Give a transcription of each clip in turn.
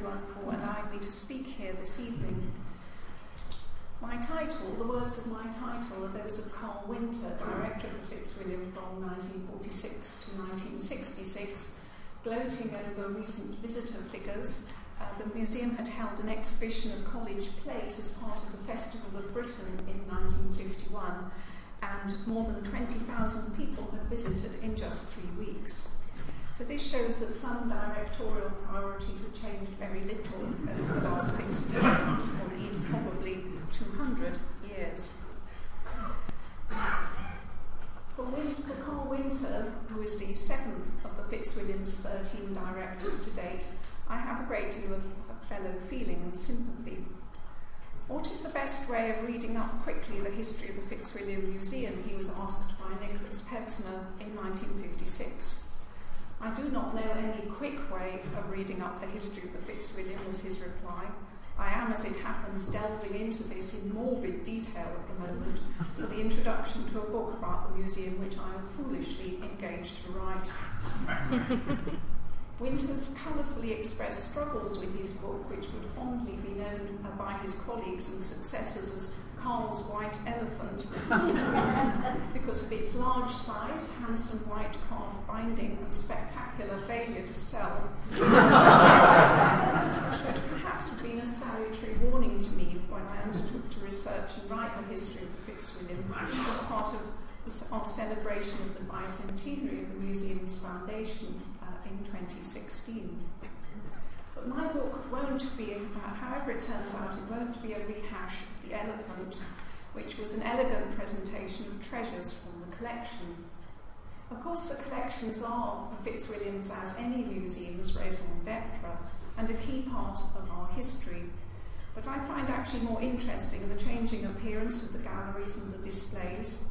everyone for allowing me to speak here this evening. My title, the words of my title, are those of Carl Winter, director of the Fitzwilliam from 1946 to 1966, gloating over recent visitor figures. The museum had held an exhibition of college plate as part of the Festival of Britain in 1951, and more than 20,000 people had visited in just 3 weeks. So this shows that some directorial priorities have changed very little over the last 60 or even probably 200 years. For Carl Winter, who is the 7th of the Fitzwilliam's 13 directors to date, I have a great deal of fellow feeling and sympathy. What is the best way of reading up quickly the history of the Fitzwilliam Museum, he was asked by Nicholas Pevsner in 1956. I do not know any quick way of reading up the history of the Fitzwilliam, was his reply. I am, as it happens, delving into this in morbid detail at the moment for the introduction to a book about the museum which I am foolishly engaged to write. Winter's colourfully expressed struggles with his book, which would fondly be known by his colleagues and successors as Carl's White Elephant, because of its large size, handsome white carved binding and spectacular failure to sell, should perhaps have been a salutary warning to me when I undertook to research and write the history of the Fitzwilliam as part of the celebration of the bicentenary of the museum's foundation in 2016. But my book won't be, however it turns out, it won't be a rehash of The Elephant, which was an elegant presentation of treasures from the collection. Of course, the collections are the Fitzwilliams, as any museum's raison d'etre, and a key part of our history. But I find actually more interesting the changing appearance of the galleries and the displays,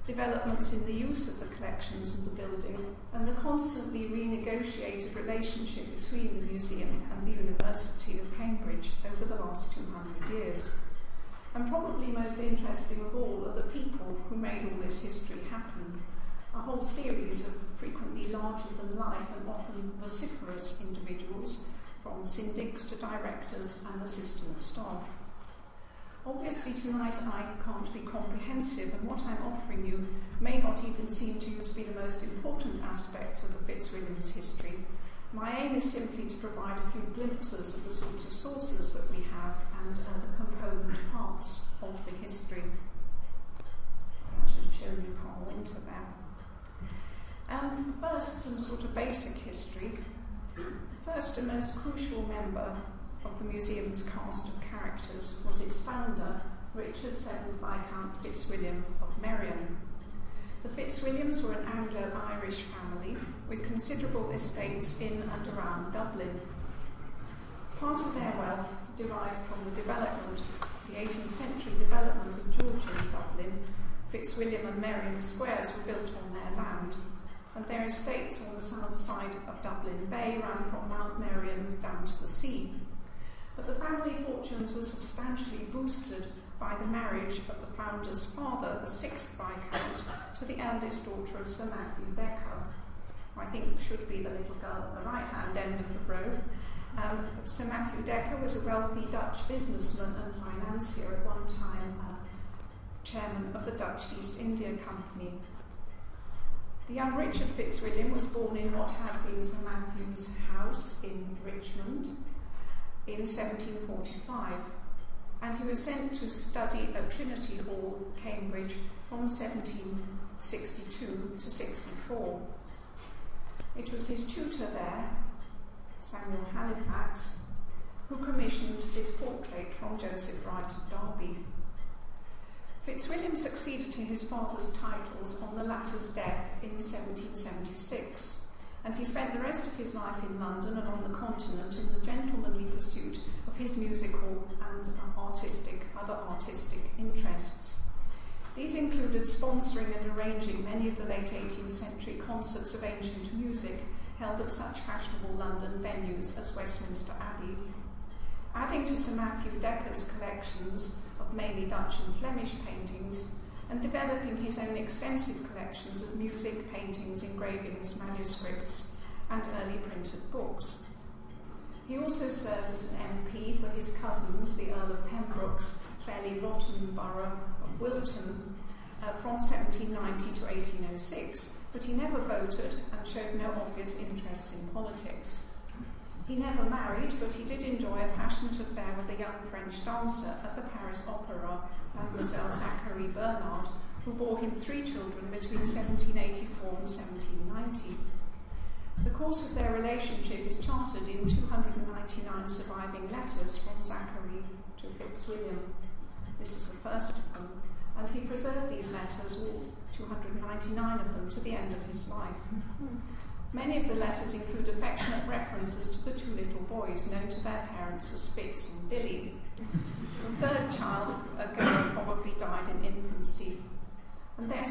developments in the use of the collections and the building, and the constantly renegotiated relationship between the museum and the University of Cambridge over the last 200 years. And probably most interesting of all are the people who made all this history happen. A whole series of frequently larger-than-life and often vociferous individuals, from syndics to directors and assistant staff. Obviously tonight I can't be comprehensive, and what I'm offering you may not even seem to you to be the most important aspects of the Fitzwilliams' history. My aim is simply to provide a few glimpses of the sorts of sources that we have and the component parts of the history. I should have shown you Carl Winter there. First, some sort of basic history. The first and most crucial member of the museum's cast of characters was its founder, Richard VII Viscount Fitzwilliam of Merrion. The Fitzwilliams were an Anglo-Irish family with considerable estates in and around Dublin. Part of their wealth derived from the development, the 18th century development of Georgian Dublin. Fitzwilliam and Merrion squares were built on their land, and their estates on the south side of Dublin Bay ran from Mount Merrion down to the sea. But the family fortunes were substantially boosted by the marriage of the founder's father, the 6th Viscount, to the eldest daughter of Sir Matthew Decker, who I think should be the little girl at the right-hand end of the row. Sir Matthew Decker was a wealthy Dutch businessman and financier, at one time chairman of the Dutch East India Company. The young Richard Fitzwilliam was born in what had been Sir Matthew's house in Richmond in 1745, and he was sent to study at Trinity Hall, Cambridge, from 1762 to 64. It was his tutor there, Samuel Halifax, who commissioned this portrait from Joseph Wright of Derby. Fitzwilliam succeeded to his father's titles on the latter's death in 1776, and he spent the rest of his life in London and on the continent in the gentlemanly pursuit of his musical and other artistic interests. These included sponsoring and arranging many of the late 18th century concerts of ancient music held at such fashionable London venues as Westminster Abbey. Adding to Sir Matthew Decker's collections of mainly Dutch and Flemish paintings, and developing his own extensive collections of music, paintings, engravings, manuscripts, and early printed books. He also served as an MP for his cousins, the Earl of Pembroke's fairly rotten borough of Wilton, from 1790 to 1806, but he never voted and showed no obvious interest in politics. He never married, but he did enjoy a passionate affair with a young French dancer at the Paris Opera, Mademoiselle Zachary Bernard, who bore him 3 children between 1784 and 1790. The course of their relationship is charted in 299 surviving letters from Zachary to Fitzwilliam. This is the first of them, and he preserved these letters, all 299 of them, to the end of his life. Many of the letters include affectionate references to the 2 little boys, known to their parents as Fitz and Billy. The 3rd child, a girl, probably died in infancy. And their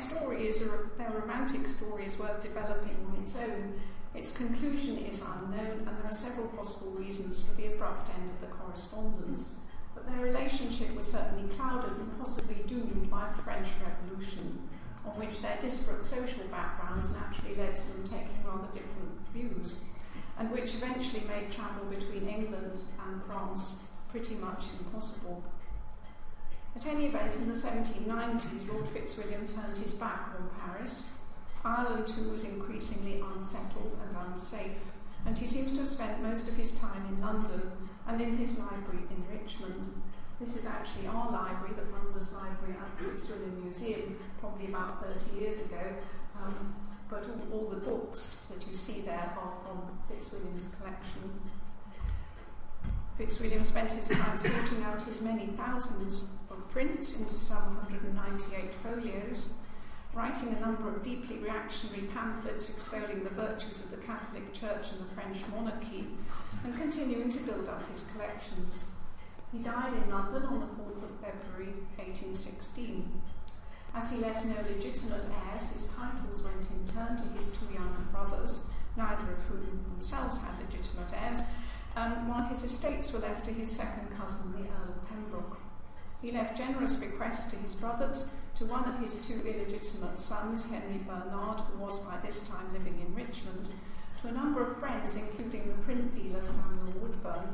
romantic story is worth developing on its own. Its conclusion is unknown, and there are several possible reasons for the abrupt end of the correspondence. But their relationship was certainly clouded and possibly doomed by the French Revolution, on which their disparate social backgrounds naturally led to them taking rather different views, and which eventually made travel between England and France pretty much impossible. At any event, in the 1790s, Lord Fitzwilliam turned his back on Paris. Ireland too was increasingly unsettled and unsafe, and he seems to have spent most of his time in London and in his library in Richmond. This is actually our library, the Founders Library at the Fitzwilliam Museum, probably about 30 years ago, but all the books that you see there are from Fitzwilliam's collection. Fitzwilliam spent his time sorting out his many thousands of prints into some 198 folios, writing a number of deeply reactionary pamphlets extolling the virtues of the Catholic Church and the French monarchy, and continuing to build up his collections. He died in London on the 4th of February 1816. As he left no legitimate heirs, his titles went in turn to his 2 younger brothers, neither of whom themselves had legitimate heirs, while his estates were left to his 2nd cousin, the Earl of Pembroke. He left generous bequests to his brothers, to one of his 2 illegitimate sons, Henry Bernard, who was by this time living in Richmond, to a number of friends, including the print dealer Samuel Woodburn,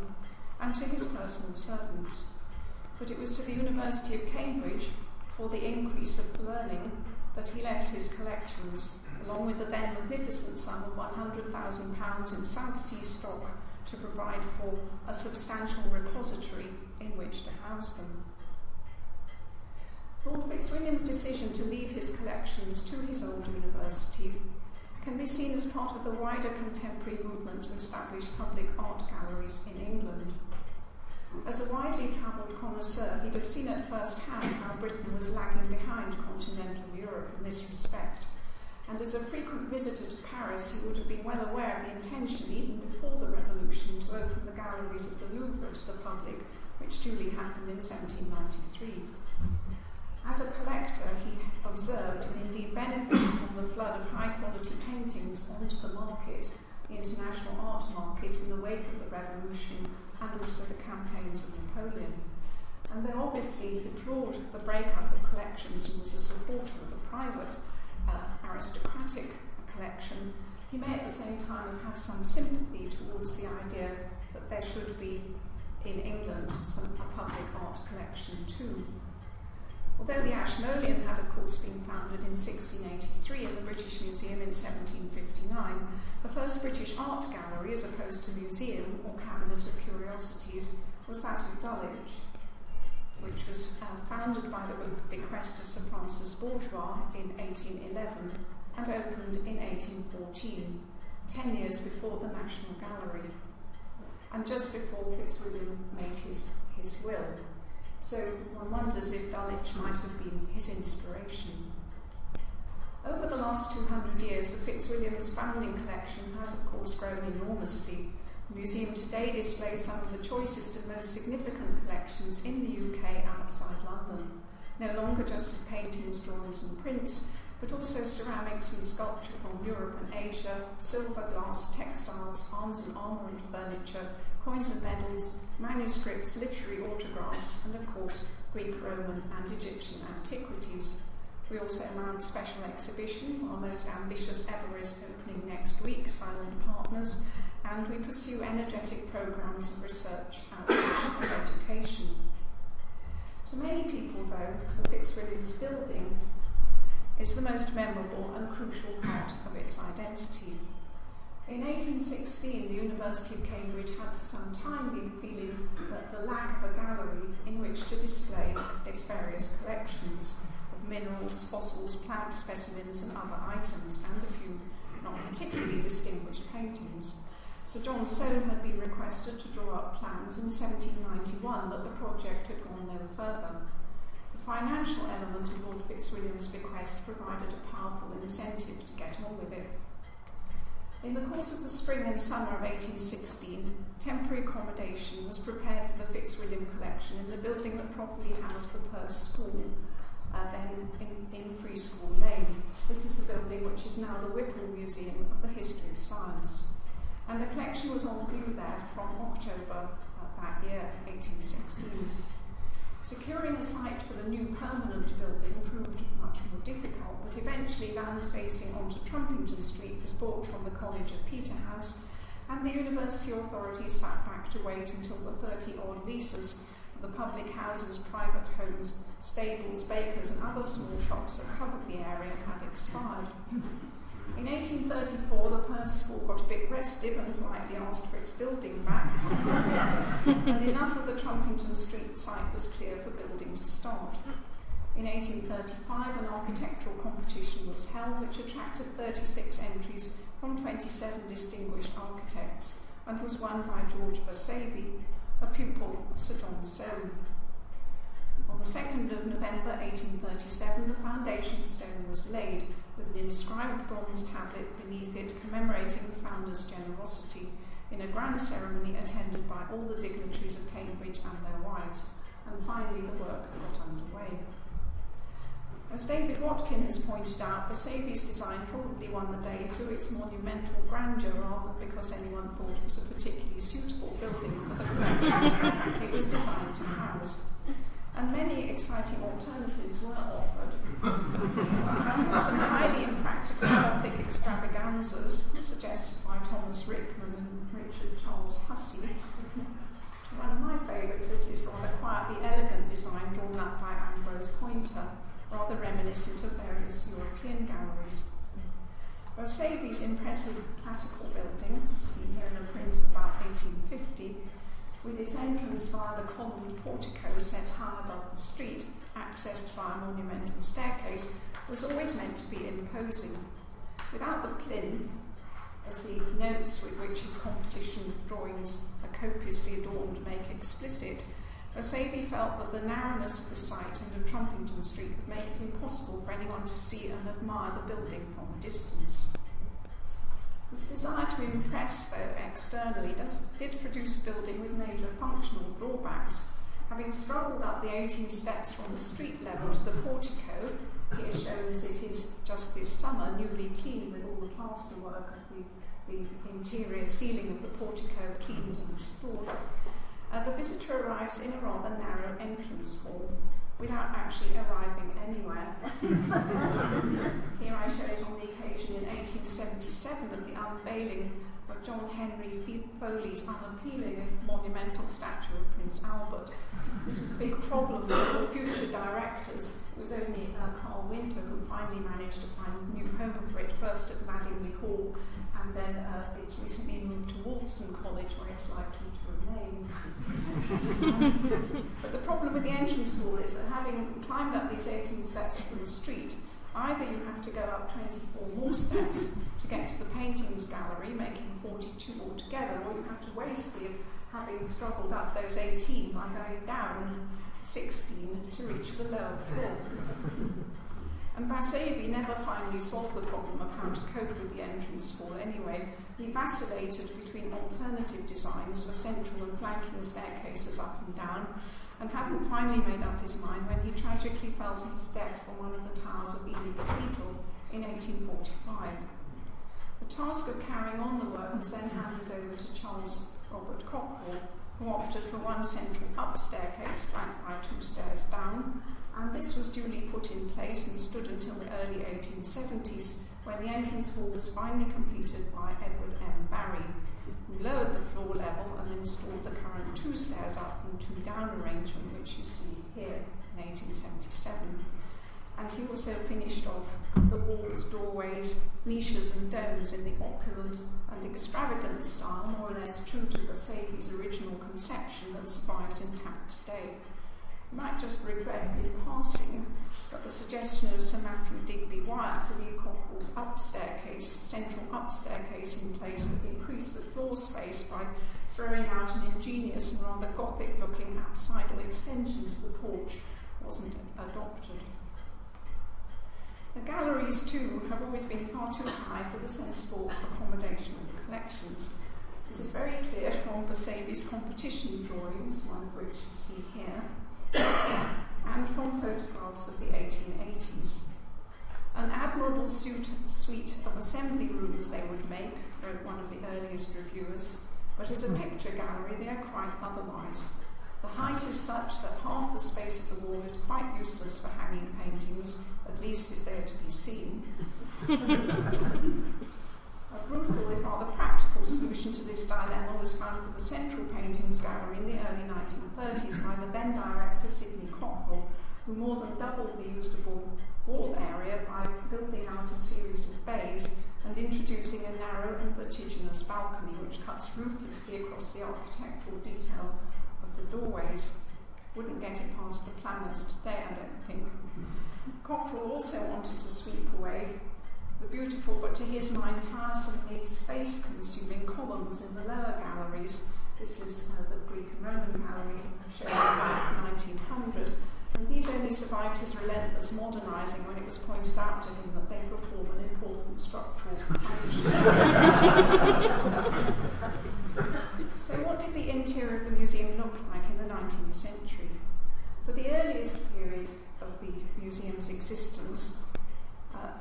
and to his personal servants. But it was to the University of Cambridge, for the increase of learning, that he left his collections, along with the then magnificent sum of £100,000 in South Sea stock to provide for a substantial repository in which to house them. Lord Fitzwilliam's decision to leave his collections to his old university can be seen as part of the wider contemporary movement to establish public art galleries in England. As a widely travelled connoisseur, he'd have seen at first hand how Britain was lagging behind continental Europe in this respect, and as a frequent visitor to Paris, he would have been well aware of the intention, even before the Revolution, to open the galleries of the Louvre to the public, which duly happened in 1793. As a collector, he observed and indeed benefited from the flood of high-quality paintings onto the market, the international art market, in the wake of the Revolution and also the campaigns of Napoleon. And though obviously he deplored the breakup of collections and was a supporter of the private aristocratic collection, he may at the same time have had some sympathy towards the idea that there should be in England a public art collection too. Although the Ashmolean had of course been founded in 1683 in the British Museum in 1759, the first British art gallery, as opposed to museum or cabinet of curiosities, was that of Dulwich, which was founded by the bequest of Sir Francis Bourgeois in 1811 and opened in 1814, 10 years before the National Gallery, and just before Fitzwilliam made his will. So one wonders if Dulwich might have been his inspiration. Over the last 200 years, the Fitzwilliam's founding collection has of course grown enormously. The museum today displays some of the choicest and most significant collections in the UK outside London, no longer just of paintings, drawings and prints, but also ceramics and sculpture from Europe and Asia, silver, glass, textiles, arms and armour and furniture, coins and medals, manuscripts, literary autographs, and of course Greek, Roman and Egyptian antiquities. We also mount special exhibitions. Our most ambitious ever is opening next week, Silent Partners, and we pursue energetic programmes of research, outreach and education. To many people, though, the Fitzwilliam's building is the most memorable and crucial part of its identity. In 1816, the University of Cambridge had for some time been feeling that the lack of a gallery in which to display its various collections of minerals, fossils, plant specimens and other items, and a few not particularly distinguished paintings. Sir John Soane had been requested to draw up plans in 1791, but the project had gone no further. The financial element of Lord Fitzwilliam's bequest provided a powerful incentive to get on with it. In the course of the spring and summer of 1816, temporary accommodation was prepared for the Fitzwilliam collection in the building that probably housed the Perth School, then in Free School Lane. This is the building which is now the Whipple Museum of the History of Science. And the collection was on view there from October that year, 1816. Securing a site for the new permanent building proved much more difficult, but eventually land facing onto Trumpington Street was bought from the College of Peterhouse, and the university authorities sat back to wait until the 30-odd leases for the public houses, private homes, stables, bakers and other small shops that covered the area had expired. In 1834, the Perth School got a bit restive and politely asked for its building back, and enough of the Trumpington Street site was clear for building to start. In 1835, an architectural competition was held which attracted 36 entries from 27 distinguished architects and was won by George Bersabe, a pupil of Sir John Soane. On the 2nd of November 1837, the foundation stone was laid, with an inscribed bronze tablet beneath it commemorating the founder's generosity, in a grand ceremony attended by all the dignitaries of Cambridge and their wives, and finally the work got underway. As David Watkin has pointed out, Bersabe's design probably won the day through its monumental grandeur rather than because anyone thought it was a particularly suitable building for the collections it was designed to house. And many exciting alternatives were offered. Some highly impractical Gothic extravaganzas suggested by Thomas Rickman and Richard Charles Hussey. One of my favourites is this rather quietly elegant design drawn up by Ambrose Poynter, rather reminiscent of various European galleries. Bersabe's impressive classical building, seen here in a print of about 1850, with its entrance via the columned portico set high above the street, accessed by a monumental staircase, was always meant to be imposing. Without the plinth, as the notes with which his competition drawings are copiously adorned make explicit, Bersabe felt that the narrowness of the site and of Trumpington Street would make it impossible for anyone to see and admire the building from a distance. This desire to impress, though, externally did produce a building with major functional drawbacks. Having struggled up the 18 steps from the street level to the portico, here shown as it is just this summer, newly cleaned with all the plasterwork of the interior ceiling of the portico cleaned and restored, the visitor arrives in a rather narrow entrance hall, without actually arriving anywhere. Here I show it on the occasion in 1877 of the unveiling of John Henry Foley's unappealing and monumental statue of Prince Albert. This was a big problem for future directors. It was only Carl Winter who finally managed to find a new home for it, first at Madingley Hall, and then it's recently moved to Wolfson College, where it's likely to remain. But the problem with the entrance hall is that having climbed up these 18 steps from the street, either you have to go up 24 more steps to get to the paintings gallery, making 42 altogether, or you have to waste the having struggled up those 18 by going down 16 to reach the lower floor. And Bersabe never finally solved the problem of how to cope with the entrance hall anyway. He vacillated between alternative designs for central and flanking staircases up and down, and hadn't finally made up his mind when he tragically fell to his death from one of the towers of Ely Cathedral in 1845. The task of carrying on the work was then handed over to Charles Robert Cockerell, who opted for one central up staircase flanked by 2 stairs down, and this was duly put in place and stood until the early 1870s, when the entrance hall was finally completed by Edward M. Barry. who lowered the floor level and installed the current 2 stairs up and 2 down arrangement, which you see here in 1877. And he also finished off the walls, doorways, niches and domes in the opulent and extravagant style, more or less true to Bersagli's original conception that survives intact today. You might just regret in passing that the suggestion of Sir Matthew Digby Wyatt to Sydney Cockerell's central up staircase in place would increase the floor space by throwing out an ingenious and rather Gothic-looking apsidal extension to the porch wasn't adopted. The galleries, too, have always been far too high for the sensible accommodation of the collections. This is very clear from Bersagli's competition drawings, one of which you see here, and from photographs of the 1880s. An admirable suite of assembly rooms they would make, wrote one of the earliest reviewers, but as a picture gallery they are quite otherwise. The height is such that half the space of the wall is quite useless for hanging paintings, at least if they are to be seen. A brutal, if rather practical, solution to this dilemma was found for the Central Paintings Gallery in the early 1930s by the then director Sydney Cockerell, who more than doubled the usable wall area by building out a series of bays and introducing a narrow and vertiginous balcony which cuts ruthlessly across the architectural detail of the doorways. Wouldn't get it past the planners today, I don't think. Cockerell also wanted to sweep away the beautiful but to his mind tiresomely space-consuming columns in the lower galleries. This is the Greek and Roman gallery shown about 1900, and these only survived his relentless modernising when it was pointed out to him that they perform an important structural function. So what did the interior of the museum look like in the 19th century? For the earliest period of the museum's existence,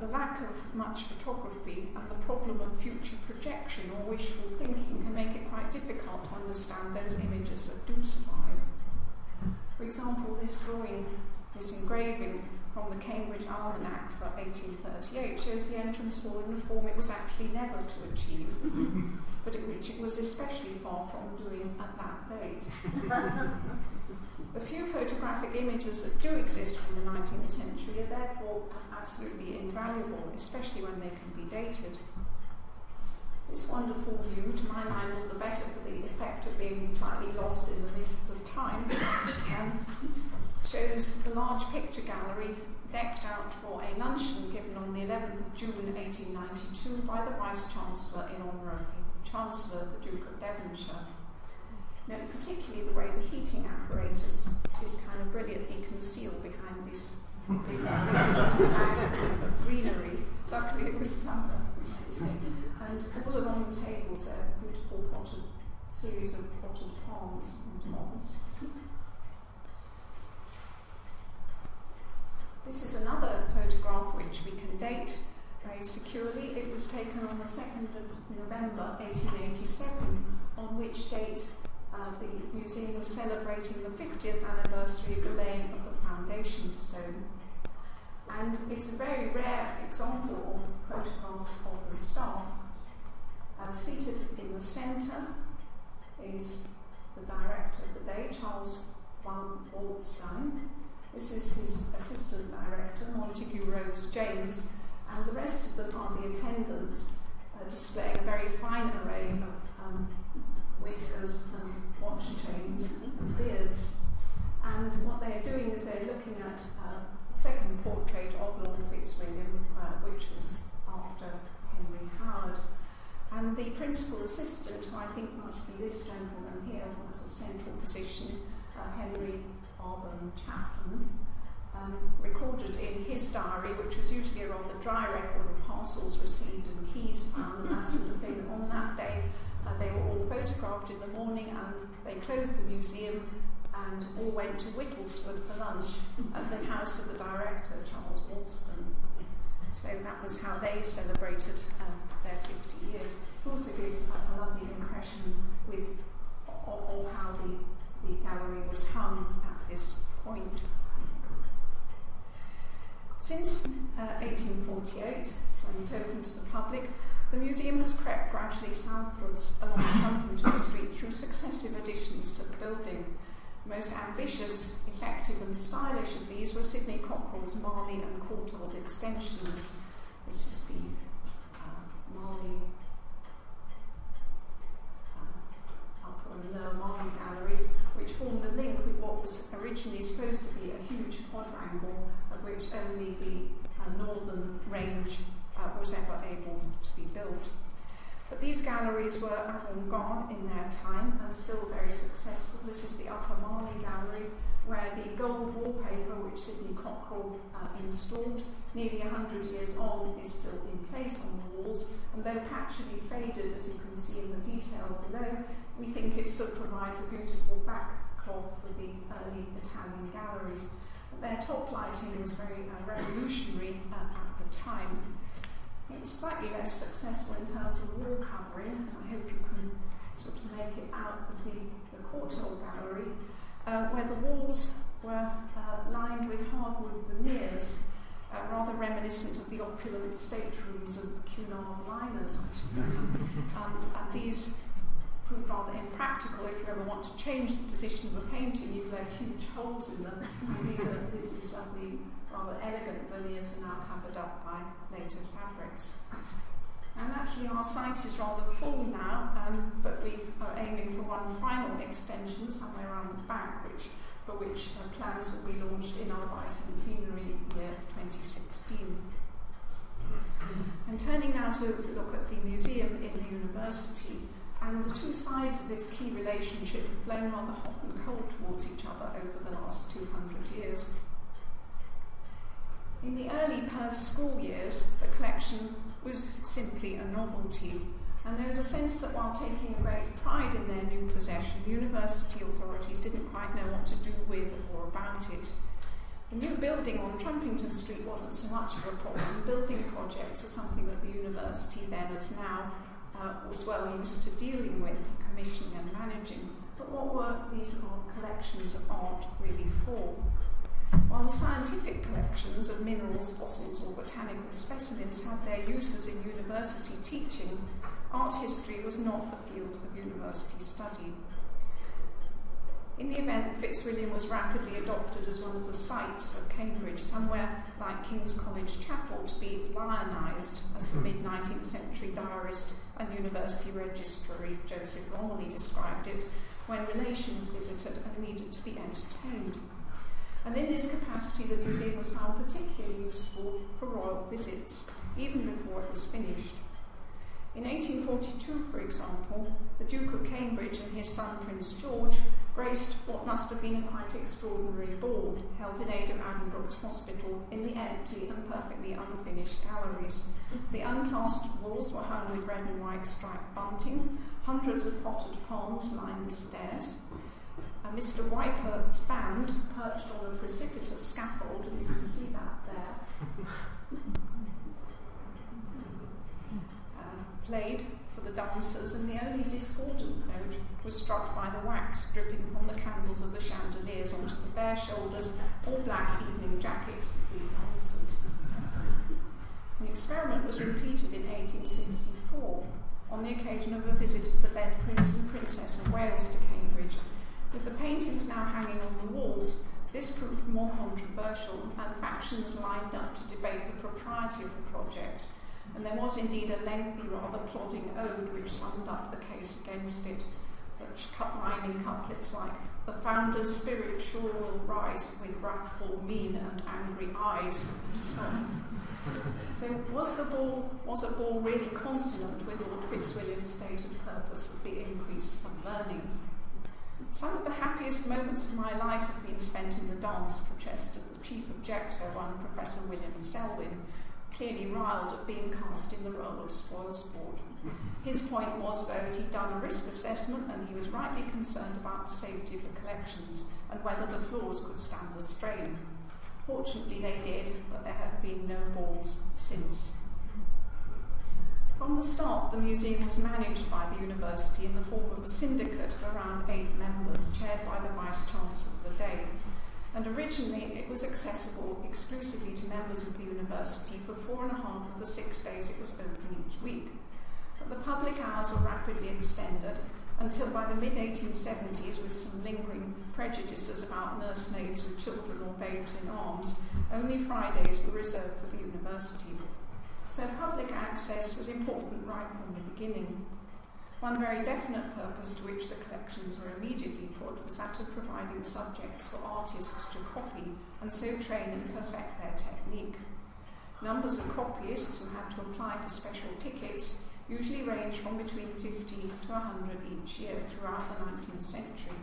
the lack of much photography and the problem of future projection or wishful thinking can make it quite difficult to understand those images that do survive. For example, this drawing, this engraving from the Cambridge Almanac for 1838 shows the entrance hall in a form it was actually never to achieve, but which it was especially far from doing at that date. The few photographic images that do exist from the 19th century are therefore absolutely invaluable, especially when they can be dated. This wonderful view, to my mind, all the better for the effect of being slightly lost in the mists of time, shows the large picture gallery decked out for a luncheon given on the 11th of June 1892 by the Vice-Chancellor in honour of the Chancellor, the Duke of Devonshire. Note particularly the way the heating apparatus is kind of brilliantly concealed behind this big of greenery. Luckily it was summer, we might say. And all along the tables there, a beautiful series of potted palms and moss. This is another photograph which we can date very securely. It was taken on the 2nd of November 1887, on which date the museum was celebrating the 50th anniversary of the laying of the foundation stone. And it's a very rare example of photographs of the staff. Seated in the centre is the director of the day, Charles Waldstein. This is his assistant director, Montague Rhodes James, and the rest of them are the attendants, displaying a very fine array of whiskers and watch chains and beards. And what they are doing is they're looking at the second portrait of Lord Fitzwilliam, which was after Henry Howard. And the principal assistant, who I think must be this gentleman here, who has a central position, Henry Auburn Chapman, recorded in his diary, which was usually a rather dry record of parcels received and keys found and that sort of thing. On that day, they were all photographed in the morning, and they closed the museum and all went to Whittlesford for lunch at the house of the director, Charles Waldstein. So that was how they celebrated their 50 years. It also gives a lovely impression of how the gallery was hung at this point. Since 1848, when it opened to the public, the museum has crept gradually southwards along Trumpington Street through successive additions to the building. The most ambitious, effective and stylish of these were Sydney Cockerell's Marley and Courtauld extensions. This is the Marley upper and lower Marley galleries, which formed a link with what was originally supposed to be a huge quadrangle, of which only the northern range was ever able to be built. But these galleries were avant-garde in their time and still very successful. This is the Upper Marley Gallery, where the gold wallpaper which Sydney Cockerell installed nearly 100 years on is still in place on the walls, and though patchily faded, as you can see in the detail below, we think it still provides a beautiful backcloth for the early Italian galleries. But their top lighting was very revolutionary at the time. It was slightly less successful in terms of wall covering. I hope you can sort of make it out as the Courtauld Gallery, where the walls were lined with hardwood veneers, rather reminiscent of the opulent staterooms of the Cunard liners. And these proved rather impractical. If you ever want to change the position of a painting, you've left huge holes in them. These are certainly rather elegant veneers are now covered up by later fabrics. And actually our site is rather full now, but we are aiming for one final extension somewhere around the back, for which plans will be launched in our bicentenary year 2016. And turning now to look at the museum in the university, and the two sides of this key relationship have blown rather hot and cold towards each other over the last 200 years. In the early school years, the collection was simply a novelty, and there was a sense that while taking a great pride in their new possession, university authorities didn't quite know what to do with or about it. The new building on Trumpington Street wasn't so much of a problem. Building projects were something that the university then, as now, was well used to dealing with, commissioning and managing. But what were these collections of art really for? While the scientific collections of minerals, fossils or botanical specimens had their uses in university teaching, art history was not a field of university study. In the event, Fitzwilliam was rapidly adopted as one of the sites of Cambridge, somewhere like King's College Chapel, to be lionised, as the mid-19th century diarist and university registrar Joseph Romilly described it, when relations visited and needed to be entertained. And in this capacity, the museum was found particularly useful for royal visits, even before it was finished. In 1842, for example, the Duke of Cambridge and his son Prince George graced what must have been a quite extraordinary ball held in aid of Addenbrooke's Hospital in the empty and perfectly unfinished galleries. The unplastered walls were hung with red and white striped bunting, hundreds of potted palms lined the stairs. Mr. Weipert's band, perched on a precipitous scaffold, and you can see that there, played for the dancers, and the only discordant note was struck by the wax dripping from the candles of the chandeliers onto the bare shoulders, all black evening jackets of the dancers. The experiment was repeated in 1864 on the occasion of a visit of the then Prince and Princess of Wales to Cambridge. With the paintings now hanging on the walls, this proved more controversial, and factions lined up to debate the propriety of the project, and there was indeed a lengthy, rather plodding ode which summed up the case against it, such rhyming couplets like, "The founder's spirit sure will rise with wrathful mien and angry eyes," and so on. So was a ball really consonant with Lord Fitzwilliam's stated purpose of the increase of learning? Some of the happiest moments of my life have been spent in the dance, protested the chief objector, one Professor William Selwyn, clearly riled at being cast in the role of spoilsport. His point was, though, that he'd done a risk assessment and he was rightly concerned about the safety of the collections and whether the floors could stand the strain. Fortunately they did, but there have been no balls since. From the start, the museum was managed by the university in the form of a syndicate of around 8 members, chaired by the Vice-Chancellor of the day. And originally, it was accessible exclusively to members of the university for 4.5 of the 6 days it was open each week. the public hours were rapidly extended until by the mid-1870s, with some lingering prejudices about nursemaids with children or babes in arms, only Fridays were reserved for the university. So public access was important right from the beginning. One very definite purpose to which the collections were immediately put was that of providing subjects for artists to copy and so train and perfect their technique. Numbers of copyists who had to apply for special tickets usually ranged from between 50 to 100 each year throughout the 19th century.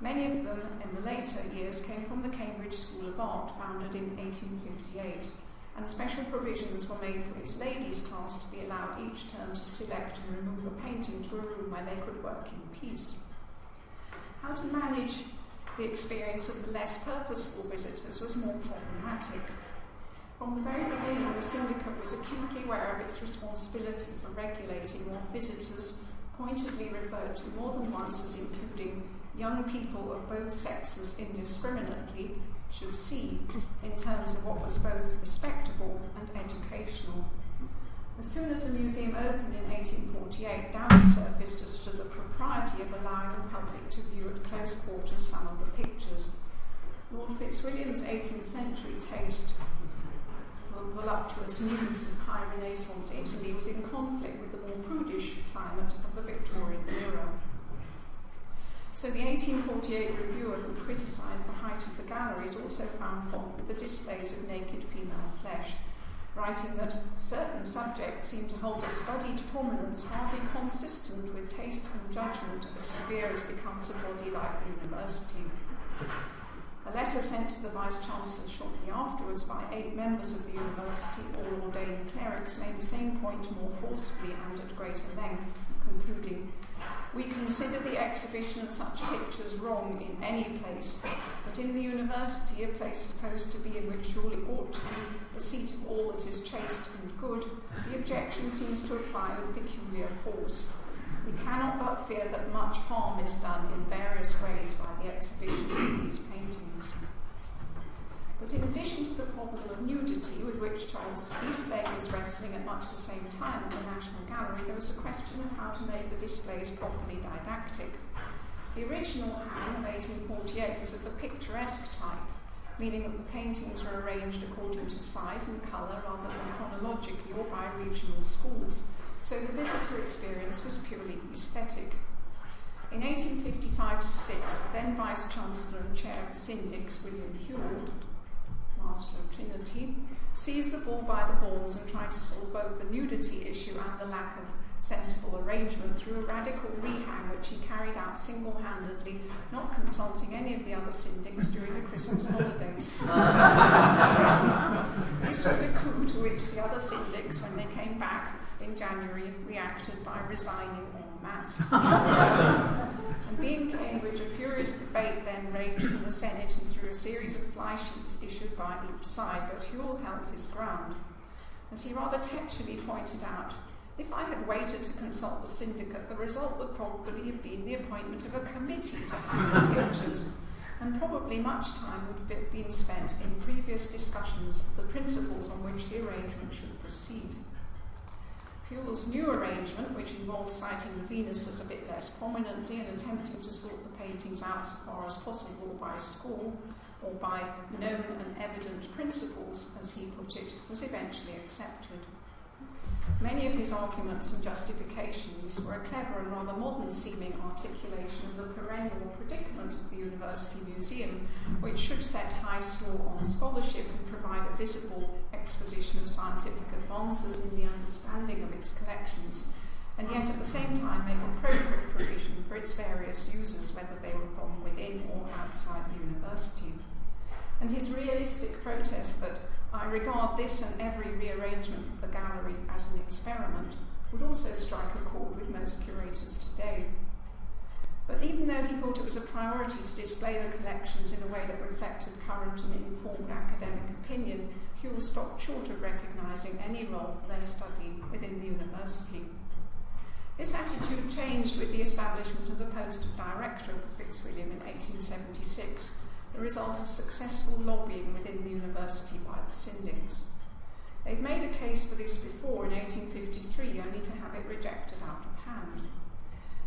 Many of them in the later years came from the Cambridge School of Art, founded in 1858, and special provisions were made for its ladies' class to be allowed each term to select and remove a painting to a room where they could work in peace. How to manage the experience of the less purposeful visitors was more problematic. From the very beginning, the syndicate was acutely aware of its responsibility for regulating what visitors pointedly referred to more than once as including young people of both sexes indiscriminately should see in terms of what was both respectable and educational. As soon as the museum opened in 1848, doubts surfaced as to the propriety of allowing the public to view at close quarters some of the pictures. Lord Fitzwilliam's 18th century taste for voluptuous nudes of high Renaissance Italy was in conflict with the more prudish climate of the Victorian era. So the 1848 reviewer who criticised the height of the galleries also found fault with the displays of naked female flesh, writing that certain subjects seem to hold a studied prominence hardly consistent with taste and judgment as severe as becomes a body like the university. A letter sent to the Vice-Chancellor shortly afterwards by 8 members of the university, all ordained clerics, made the same point more forcefully and at greater length, concluding, "We consider the exhibition of such pictures wrong in any place, but in the university, a place supposed to be in which surely ought to be the seat of all that is chaste and good, the objection seems to apply with peculiar force. We cannot but fear that much harm is done in various ways by the exhibition of these paintings." But in addition to the problem of nudity, with which Charles Eastlake was wrestling at much the same time at the National Gallery, there was a question of how to make the displays properly didactic. The original hang of 1848 was of the picturesque type, meaning that the paintings were arranged according to size and colour rather than chronologically or by regional schools, so the visitor experience was purely aesthetic. In 1855-6, the then Vice-Chancellor and Chair of the Syndics, William Whewell, Master of Trinity, seized the bull by the horns and tried to solve both the nudity issue and the lack of sensible arrangement through a radical rehang which he carried out single-handedly, not consulting any of the other syndics during the Christmas holidays. This was a coup to which the other syndics, when they came back in January, reacted by resigning en masse. And being Cambridge, a furious debate then raged in the Senate and through a series of fly sheets issued by each side, but Whewell held his ground. As he rather tetchily pointed out, if I had waited to consult the syndicate, the result would probably have been the appointment of a committee to hang the pictures, and probably much time would have been spent in previous discussions of the principles on which the arrangement should proceed. Whewell's new arrangement, which involved citing the Venuses a bit less prominently and attempting to sort the paintings out so far as possible by school, or by known and evident principles, as he put it, was eventually accepted. Many of his arguments and justifications were a clever and rather modern-seeming articulation of the perennial predicament of the University Museum, which should set high store on scholarship and provide a visible exposition of scientific advances in the understanding of its collections, and yet at the same time make appropriate provision for its various users, whether they were from within or outside the university. And his realistic protest that "I regard this and every rearrangement of the gallery as an experiment" would also strike a chord with most curators today. But even though he thought it was a priority to display the collections in a way that reflected current and informed academic opinion, Whewell stopped short of recognising any role for their study within the university. This attitude changed with the establishment of the post of director of the Fitzwilliam in 1876, the result of successful lobbying within the university by the syndics. They've made a case for this before in 1853, only to have it rejected out of hand.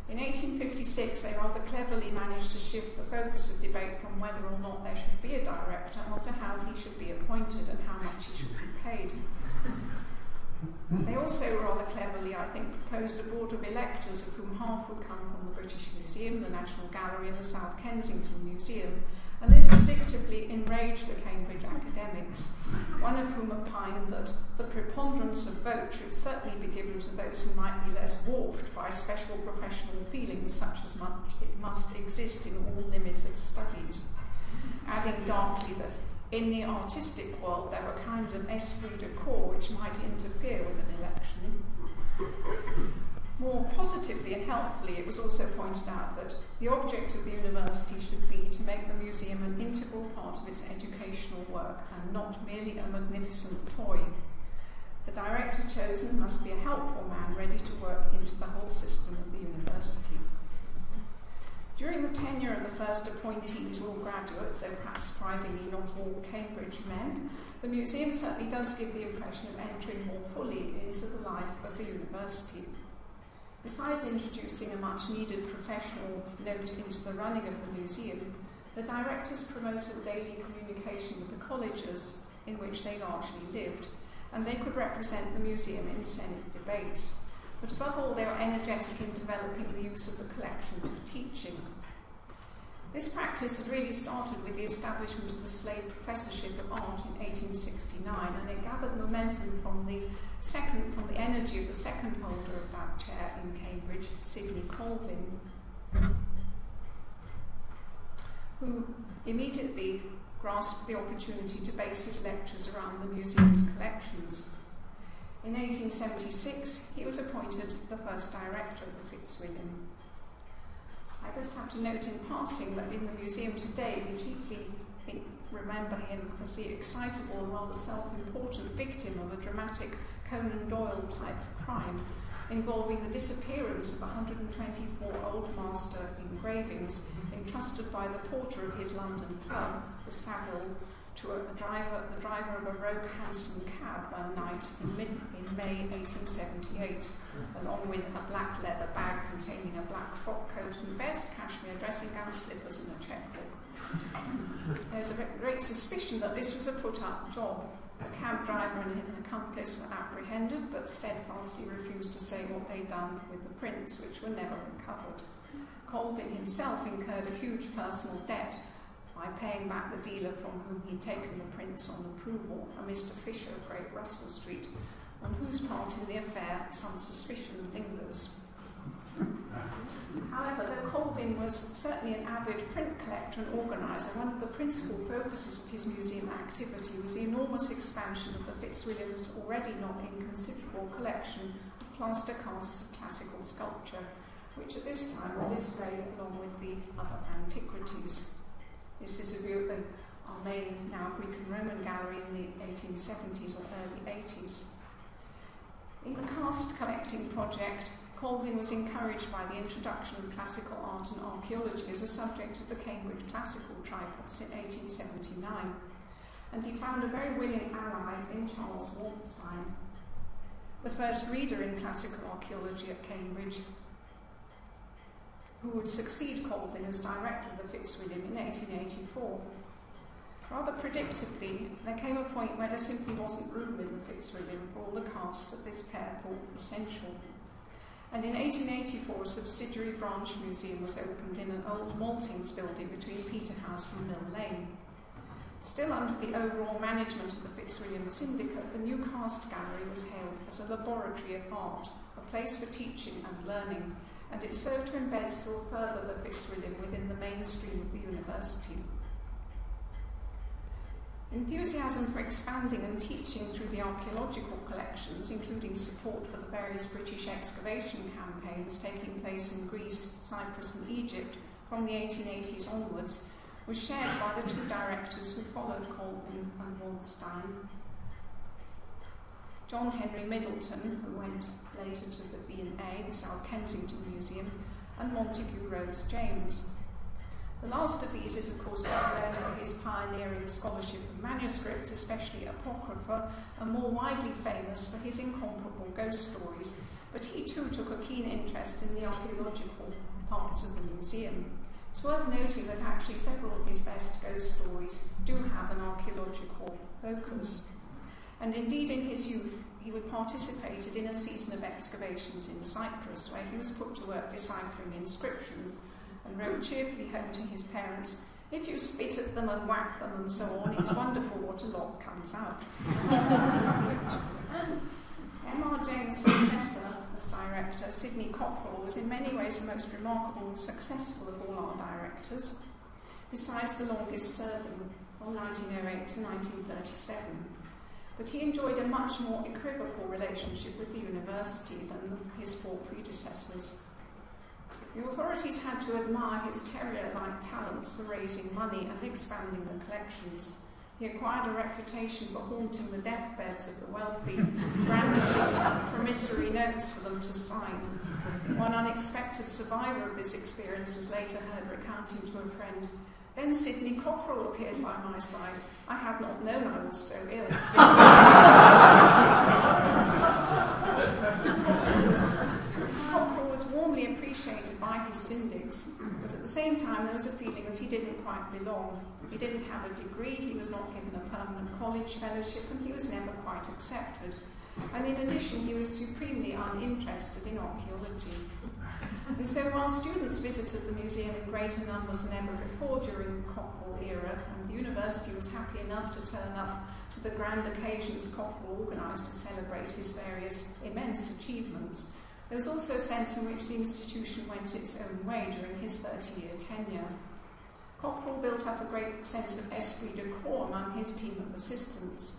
In 1856, they rather cleverly managed to shift the focus of debate from whether or not there should be a director onto how he should be appointed and how much he should be paid. They also rather cleverly, I think, proposed a board of electors, of whom half would come from the British Museum, the National Gallery and the South Kensington Museum, and this predictably enraged the Cambridge academics, one of whom opined that the preponderance of vote should certainly be given to those who might be less warped by special professional feelings, such as it must exist in all limited studies, adding darkly that in the artistic world there are kinds of esprit de corps which might interfere with an election. More positively and helpfully, it was also pointed out that the object of the university should be to make the museum an integral part of its educational work and not merely a magnificent toy. The director chosen must be a helpful man ready to work into the whole system of the university. During the tenure of the first appointees, all graduates, though perhaps surprisingly not all Cambridge men, the museum certainly does give the impression of entering more fully into the life of the university. Besides introducing a much-needed professional note into the running of the museum, the directors promoted daily communication with the colleges in which they largely lived, and they could represent the museum in Senate debates. But above all, they were energetic in developing the use of the collections for teaching. This practice had really started with the establishment of the Slade Professorship of Art in 1869, and it gathered momentum from the energy of the second holder of that chair in Cambridge, Sydney Colvin, who immediately grasped the opportunity to base his lectures around the museum's collections. In 1876, he was appointed the first director of the Fitzwilliam. I just have to note in passing that in the museum today, we chiefly remember him as the excitable and rather self-important victim of a dramatic Conan Doyle type crime involving the disappearance of 124 Old Master engravings entrusted by the porter of his London club, the SAL, to the driver of a rogue hansom cab one night in May 1878, along with a black leather bag containing a black frock coat and vest, cashmere dressing gown, slippers and a checkbook. There's a great suspicion that this was a put-up job. The cab driver and an accomplice were apprehended, but steadfastly refused to say what they'd done with the prints, which were never recovered. Colvin himself incurred a huge personal debt by paying back the dealer from whom he'd taken the prints on approval, a Mr. Fisher of Great Russell Street, on whose part in the affair some suspicion lingers. However, though Colvin was certainly an avid print collector and organiser, one of the principal focuses of his museum activity was the enormous expansion of the Fitzwilliam's already not inconsiderable collection of plaster casts of classical sculpture, which at this time were displayed along with the other antiquities. This is a view of our main, now Greek and Roman gallery in the 1870s or early 80s. In the cast collecting project, Colvin was encouraged by the introduction of classical art and archaeology as a subject of the Cambridge Classical Tripos in 1879, and he found a very willing ally in Charles Wartime, the first reader in classical archaeology at Cambridge, who would succeed Colvin as director of the Fitzwilliam in 1884. Rather predictably, there came a point where there simply wasn't room in the Fitzwilliam for all the casts that this pair thought essential. And in 1884, a subsidiary branch museum was opened in an old maltings building between Peterhouse and Mill Lane. Still under the overall management of the Fitzwilliam Syndicate, the new cast gallery was hailed as a laboratory of art, a place for teaching and learning, and it served to embed still further the Fitzwilliam within the mainstream of the university. Enthusiasm for expanding and teaching through the archaeological collections, including support for the various British excavation campaigns taking place in Greece, Cyprus and Egypt from the 1880s onwards, was shared by the two directors who followed Colvin and Waldstein. John Henry Middleton, who went later to the V&A, the South Kensington Museum, and Montague Rhodes James. The last of these is, of course, better known for his pioneering scholarship of manuscripts, especially Apocrypha, and more widely famous for his incomparable ghost stories. But he too took a keen interest in the archaeological parts of the museum. It's worth noting that actually several of his best ghost stories do have an archaeological focus. And indeed, in his youth, he would participated in a season of excavations in Cyprus, where he was put to work deciphering inscriptions, and wrote cheerfully home to his parents, "If you spit at them and whack them and so on, it's wonderful what a lot comes out." M.R. Jane's successor as director, Sydney Cockerell, was in many ways the most remarkable and successful of all our directors, besides the longest serving, from 1908 to 1937. But he enjoyed a much more equivocal relationship with the university than his four predecessors. The authorities had to admire his terrier-like talents for raising money and expanding the collections. He acquired a reputation for haunting the deathbeds of the wealthy, brandishing promissory notes for them to sign. One unexpected survivor of this experience was later heard recounting to a friend, "Then Sydney Cockerell appeared by my side. I had not known I was so ill." Cockerell was warmly appreciated by his syndics, but at the same time there was a feeling that he didn't quite belong. He didn't have a degree, he was not given a permanent college fellowship, and he was never quite accepted. And in addition, he was supremely uninterested in archaeology. And so while students visited the museum in greater numbers than ever before during the Cockerell era, and the university was happy enough to turn up to the grand occasions Cockerell organised to celebrate his various immense achievements, there was also a sense in which the institution went its own way during his 30-year tenure. Cockerell built up a great sense of esprit de corps among his team of assistants.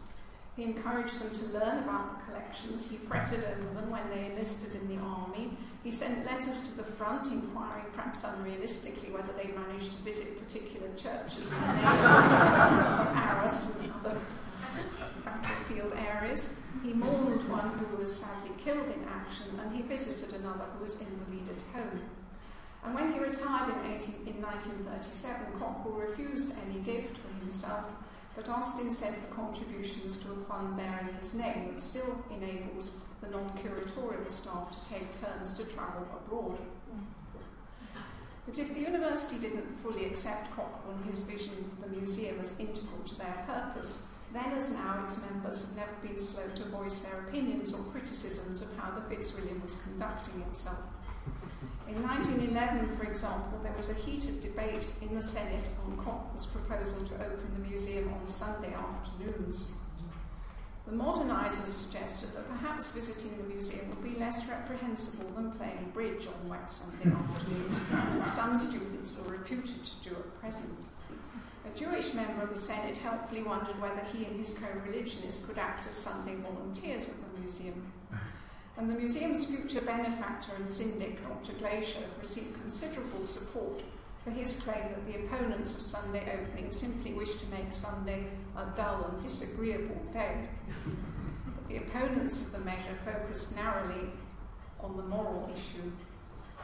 He encouraged them to learn about the collections, he fretted over them when they enlisted in the army, he sent letters to the front inquiring, perhaps unrealistically, whether they managed to visit particular churches in the neighbourhood of Arras and other battlefield areas. He mourned one who was sadly killed in action, and he visited another who was invalid at home. And when he retired in 1937, Cockerell refused any gift for himself, but asked instead for contributions to a fund bearing his name that still enables the non-curatorial staff to take turns to travel abroad. But if the university didn't fully accept Cockerell and his vision of the museum as integral to their purpose, then as now its members have never been slow to voice their opinions or criticisms of how the Fitzwilliam was conducting itself. In 1911, for example, there was a heated debate in the Senate on Cockerell's proposal to open the museum on Sunday afternoons. The modernisers suggested that perhaps visiting the museum would be less reprehensible than playing bridge on wet Sunday afternoons, as some students were reputed to do at present. A Jewish member of the Senate helpfully wondered whether he and his co-religionists could act as Sunday volunteers at the museum. And the museum's future benefactor and syndic, Dr. Glacier, received considerable support for his claim that the opponents of Sunday opening simply wished to make Sunday a dull and disagreeable day. But the opponents of the measure focused narrowly on the moral issue.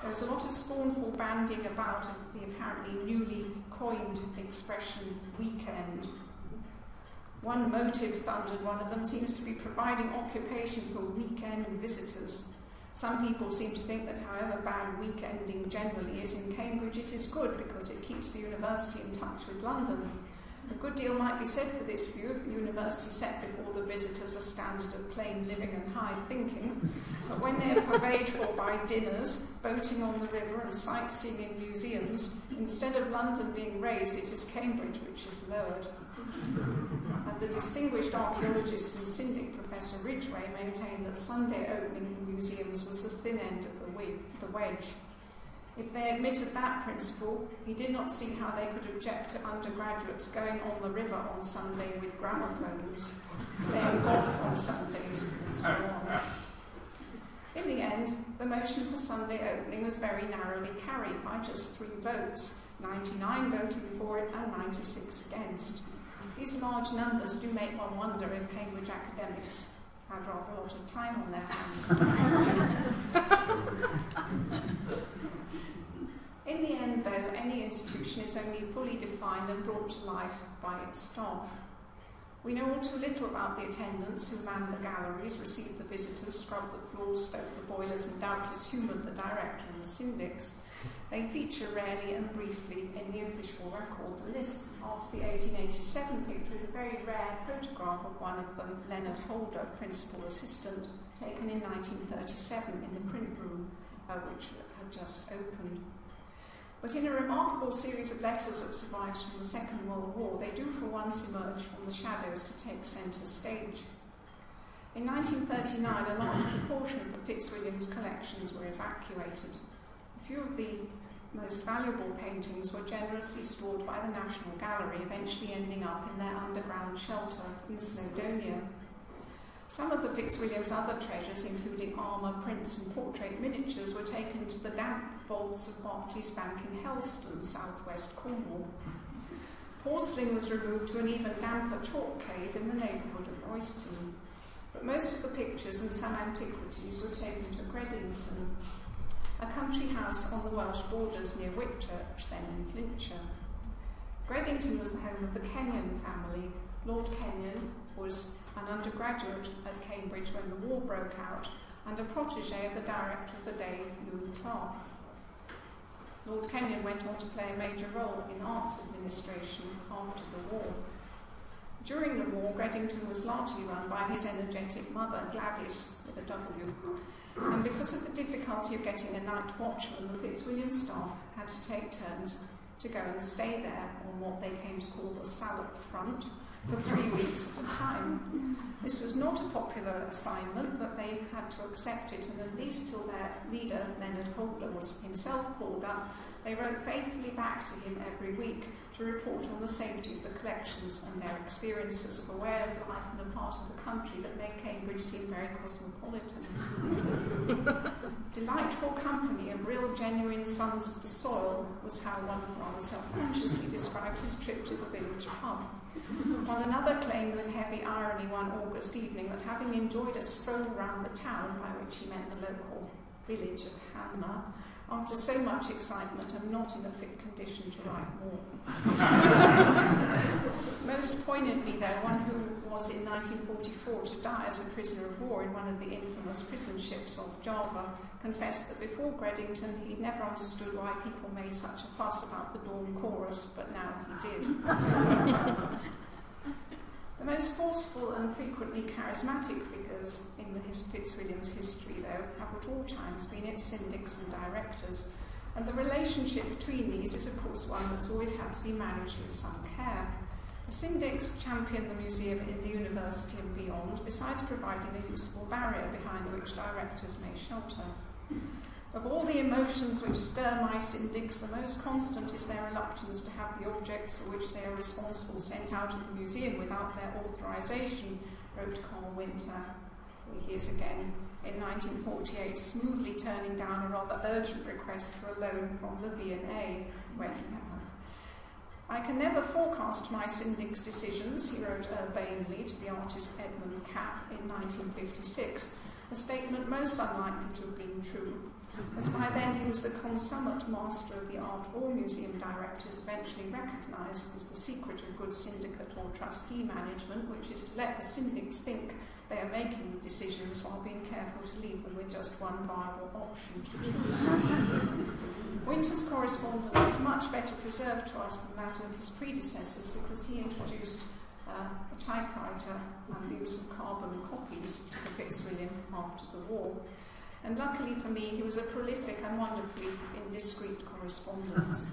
There was a lot of scornful bandying about of the apparently newly coined expression weekend. One motive, thundered one of them, seems to be providing occupation for weekend visitors. Some people seem to think that however bad weekending generally is in Cambridge, it is good because it keeps the university in touch with London. A good deal might be said for this view if the university set before the visitors a standard of plain living and high thinking, but when they are purveyed for by dinners, boating on the river and sightseeing in museums, instead of London being raised, it is Cambridge which is lowered. And the distinguished archaeologist and syndic Professor Ridgway maintained that Sunday opening museums was the thin end of the wedge. If they admitted that principle, he did not see how they could object to undergraduates going on the river on Sunday with gramophones, playing golf on Sundays, and so on. In the end, the motion for Sunday opening was very narrowly carried by just 3 votes, 99 voting for it and 96 against. These large numbers do make one wonder if Cambridge academics had rather a lot of time on their hands. In the end, though, any institution is only fully defined and brought to life by its staff. We know all too little about the attendants who manned the galleries, received the visitors, scrubbed the floors, stoked the boilers, and doubtless humoured the director and the syndics. They feature rarely and briefly in the official record. And this, after the 1887 picture, is a very rare photograph of one of them, Leonard Holder, principal assistant, taken in 1937 in the print room, which had just opened. But in a remarkable series of letters that survives from the Second World War, they do for once emerge from the shadows to take centre stage. In 1939, a large proportion of the Fitzwilliams collections were evacuated. A few of the most valuable paintings were generously stored by the National Gallery, eventually ending up in their underground shelter in Snowdonia. Some of the Fitzwilliams' other treasures, including armour, prints and portrait miniatures, were taken to the damp vaults of Barclays Bank in Helston, southwest Cornwall. Porcelain was removed to an even damper chalk cave in the neighbourhood of Royston. But most of the pictures and some antiquities were taken to Gredington, a country house on the Welsh borders near Whitchurch, then in Flintshire. Gredington was the home of the Kenyon family. Lord Kenyon was an undergraduate at Cambridge when the war broke out and a protégé of the director of the day, Louis Clark. Lord Kenyon went on to play a major role in arts administration after the war. During the war, Gredington was largely run by his energetic mother, Gladys, with a W. And because of the difficulty of getting a night watchman, the Fitzwilliam staff had to take turns to go and stay there on what they came to call the SAL front for 3 weeks at a time. This was not a popular assignment, but they had to accept it, and at least till their leader, Leonard Holder, was himself called up, they wrote faithfully back to him every week to report on the safety of the collections and their experiences of a way of life in a part of the country that made Cambridge seem very cosmopolitan. Delightful company and real genuine sons of the soil was how one rather self-consciously described his trip to the village pub. While another claimed with heavy irony one August evening that having enjoyed a stroll round the town, by which he meant the local village of Hanmer, after so much excitement, I'm not in a fit condition to write more. Most poignantly, though, one who was in 1944 to die as a prisoner of war in one of the infamous prison ships off Java, confessed that before Gredington he'd never understood why people made such a fuss about the dawn chorus, but now he did. The most forceful and frequently charismatic figures in the Fitzwilliams' history, though, have at all times been its syndics and directors, and the relationship between these is, of course, one that's always had to be managed with some care. The syndics champion the museum in the university and beyond, besides providing a useful barrier behind which directors may shelter. Of all the emotions which stir my syndics, the most constant is their reluctance to have the objects for which they are responsible sent out of the museum without their authorisation, wrote Carl Winter. He is again in 1948, smoothly turning down a rather urgent request for a loan from the V&A, where he I can never forecast my syndic's decisions, he wrote urbanely to the artist Edmund Capp in 1956, a statement most unlikely to have been true, as by then he was the consummate master of the art all museum directors eventually recognise as the secret of good syndicate or trustee management, which is to let the syndics think they are making the decisions while being careful to leave them with just one viable option to choose. Winter's correspondence is much better preserved to us than that of his predecessors because he introduced a typewriter and the use of carbon copies to the Fitzwilliam after the war. And luckily for me, he was a prolific and wonderfully indiscreet correspondent.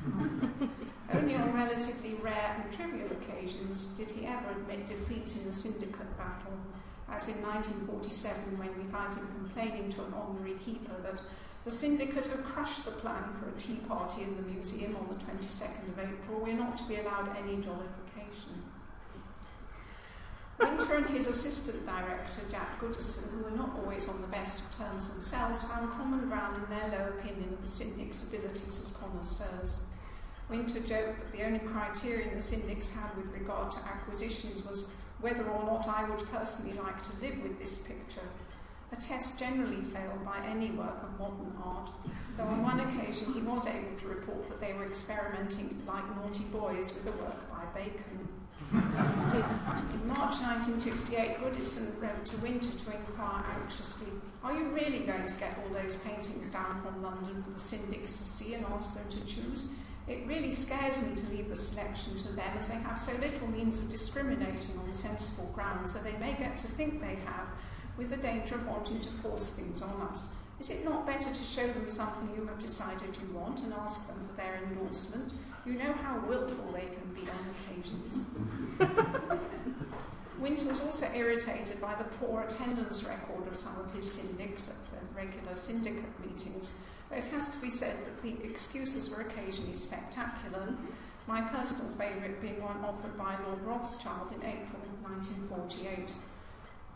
Only on relatively rare and trivial occasions did he ever admit defeat in the syndicate battle, as in 1947 when we found him complaining to an honorary keeper that the syndicate had crushed the plan for a tea party in the museum on the 22nd of April. We're not to be allowed any jollification. Winter and his assistant director, Jack Goodison, who were not always on the best of terms themselves, found common ground in their low opinion of the syndic's abilities as connoisseurs. Winter joked that the only criterion the syndics had with regard to acquisitions was whether or not I would personally like to live with this picture. a test generally failed by any work of modern art, though on one occasion he was able to report that they were experimenting like naughty boys with a work by Bacon. In March 1958, Woodison wrote to Winter to inquire anxiously, "Are you really going to get all those paintings down from London for the syndics to see and ask them to choose? It really scares me to leave the selection to them, as they have so little means of discriminating on sensible grounds, so they may get to think they have, with the danger of wanting to force things on us. Is it not better to show them something you have decided you want and ask them for their endorsement? You know how willful they can be on occasions." Winter was also irritated by the poor attendance record of some of his syndics at the regular syndicate meetings, though it has to be said that the excuses were occasionally spectacular, my personal favourite being one offered by Lord Rothschild in April 1948.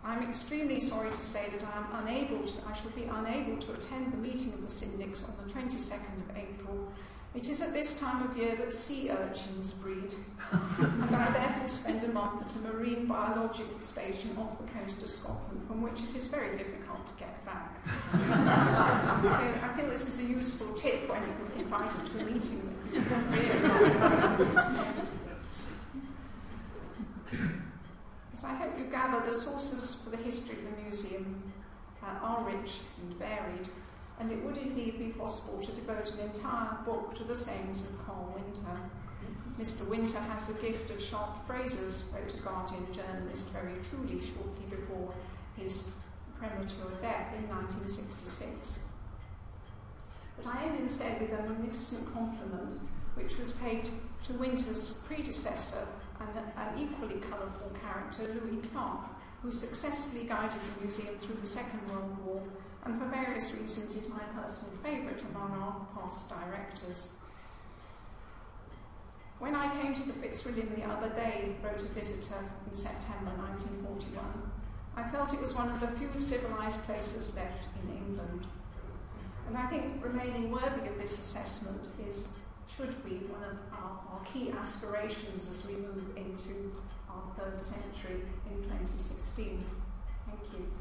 "I am extremely sorry to say that I shall be unable to attend the meeting of the syndics on the 22nd of April. It is at this time of year that sea urchins breed, and I therefore spend a month at a marine biological station off the coast of Scotland, from which it is very difficult to get back." So I feel this is a useful tip when you're invited to a meeting that you don't really want. So I hope you gather the sources for the history of the museum are rich and varied, and it would indeed be possible to devote an entire book to the sayings of Carl Winter. "Mr. Winter has the gift of sharp phrases," wrote a Guardian journalist very truly shortly before his premature death in 1966. But I end instead with a magnificent compliment which was paid to Winter's predecessor and an equally colourful character, Louis Clark, who successfully guided the museum through the Second World War and for various reasons is my personal favourite among our past directors. "When I came to the Fitzwilliam the other day," wrote a visitor in September 1941, "I felt it was one of the few civilised places left in England." And I think remaining worthy of this assessment should be one of our key aspirations as we move into our third century in 2016. Thank you.